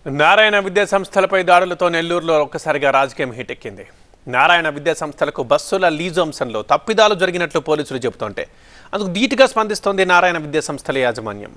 నారాయణ విద్యా సంస్థలపై దాడులతో నెల్లూరులో ఒక్కసారిగా రాజకీయం హిటెక్కింది. నారాయణ విద్యా సంస్థలకు బస్సుల లీజు అంశంలో తప్పిదాలు జరిగినట్లు పోలీసులు చెబుతుంటే అందుకు ధీటుగా స్పందిస్తోంది నారాయణ విద్యా సంస్థల యాజమాన్యం.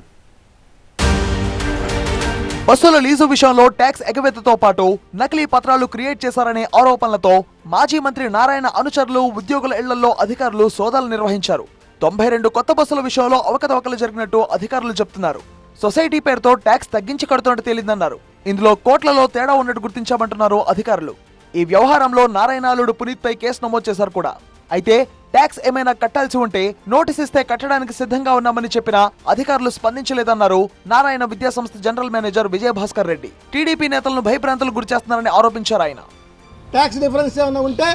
బస్సుల లీజు విషయంలో ట్యాక్స్ ఎగవేతతో పాటు నకిలీ పత్రాలు క్రియేట్ చేశారనే ఆరోపణలతో మాజీ మంత్రి నారాయణ అనుచరులు, ఉద్యోగుల ఇళ్లలో అధికారులు సోదాలు నిర్వహించారు. 92 కొత్త బస్సుల విషయంలో అవకతవకలు జరిగినట్టు అధికారులు చెప్తున్నారు. సొసైటీ పేరుతో ట్యాక్స్ తగ్గించి కడుతున్నట్టు తేలిందన్నారు. ఇందులో కోట్లలో తేడా ఉన్నట్టు గుర్తించామంటున్నారు అధికారులు. ఈ వ్యవహారంలో నారాయణాలుడు పునీత్ పై కేసు నమోదు చేశారు కూడా. అయితే ట్యాక్స్ ఏమైనా కట్టాల్సి ఉంటే నోటీస్ ఇస్తే కట్టడానికి సిద్ధంగా ఉన్నామని చెప్పినా అధికారులు స్పందించలేదన్నారు నారాయణ విద్యా సంస్థ general manager Vijayabhaskar Reddy. TDP నేతలను భయభ్రాంతులకు గురిచేస్తున్నారని ఆరోపించారు ఆయన. ట్యాక్స్ డిఫరెన్స్ ఏమైనా ఉంటే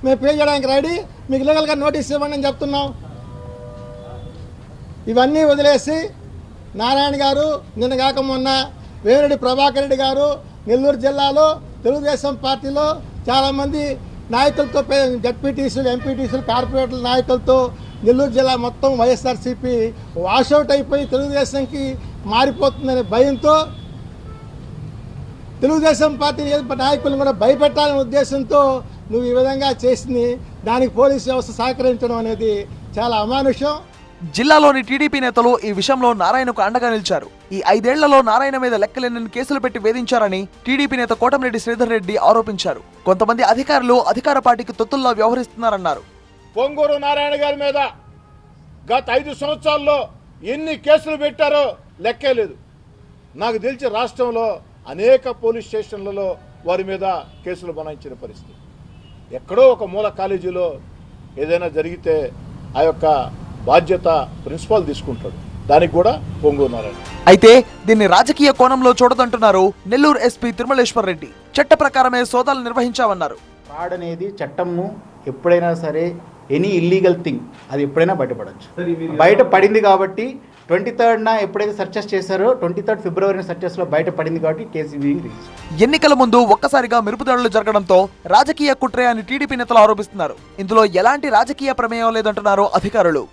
మేము పే చేయడానికి రెడీ, మీకు లీగల్గా నోటీస్ ఇవ్వండి అని చెప్తున్నాం. ఇవన్నీ వదిలేసి నారాయణ గారు నిన్న కాక మొన్న వేమిరెడ్డి ప్రభాకర్ రెడ్డి గారు నెల్లూరు జిల్లాలో తెలుగుదేశం పార్టీలో చాలామంది నాయకులతో, జడ్పీటీసీలు, ఎంపీటీసీలు, కార్పొరేటర్ల నాయకులతో నెల్లూరు జిల్లా మొత్తం వైఎస్ఆర్సీపీ వాషౌట్ అయిపోయి తెలుగుదేశంకి మారిపోతుందనే భయంతో తెలుగుదేశం పార్టీ నాయకులను కూడా భయపెట్టాలనే ఉద్దేశంతో నువ్వు ఈ విధంగా చేసింది, దానికి పోలీసు వ్యవస్థ సహకరించడం అనేది చాలా అమానుషం. జిల్లాలోని టీడీపీ నేతలు ఈ విషయంలో నారాయణకు అండగా నిలిచారు. ఈ 5 ఏళ్లలో నారాయణ మీద లెక్కలేనన్ని కేసులు పెట్టి వేధించారని టీడీపీ నేత కోటమిరెడ్డి శ్రీధర్ రెడ్డి ఆరోపించారు. కొంతమంది అధికారులు అధికార పార్టీకి తొత్తుల్లా వ్యవహరిస్తున్నారన్నారు. పొంగూరు నారాయణ గారి మీద గత 5 సంవత్సరాల్లో ఎన్ని కేసులు పెట్టారో లెక్కే లేదు. నాకు తెలిసి రాష్ట్రంలో అనేక పోలీస్ స్టేషన్లలో వారి మీద కేసులు బనాయించిన పరిస్థితి. ఎక్కడో ఒక మూల కాలేజీలో ఏదైనా జరిగితే ఆ యొక్క బాధ్యత ప్రిన్సిపాల్ తీసుకుంటాడు. దానికి కూడా పొంగూరు నారాయణ. అయితే దీన్ని రాజకీయ కోణంలో చూడదంటున్నారు నెల్లూరు ఎస్పీ తిరుమలేశ్వర్ రెడ్డి. చట్ట ప్రకారమే సోదాలు నిర్వహించామన్నారు. ఫ్రాడ్ అనేది చట్టము ఎప్పుడైనా సరే, ఎనీ ఇల్లీగల్ థింగ్ అది ఎప్పుడైనా బయటపడవచ్చు. బయట పడింది కాబట్టి 23rd ఎప్పుడైతే సర్చెస్ చేశారో 23rd ఫిబ్రవరి సర్చెస్లో బయట పడింది కాబట్టి కేసు బీయింగ్ రిజిస్టర్డ్. ఎన్నికల ముందు ఒక్కసారిగా మెరుపుదాడులు జరగడంతో రాజకీయ కుట్రే అని టీడీపీ నేతలు ఆరోపిస్తున్నారు. ఇందులో ఎలాంటి రాజకీయ ప్రమేయం లేదంటున్నారు అధికారులు.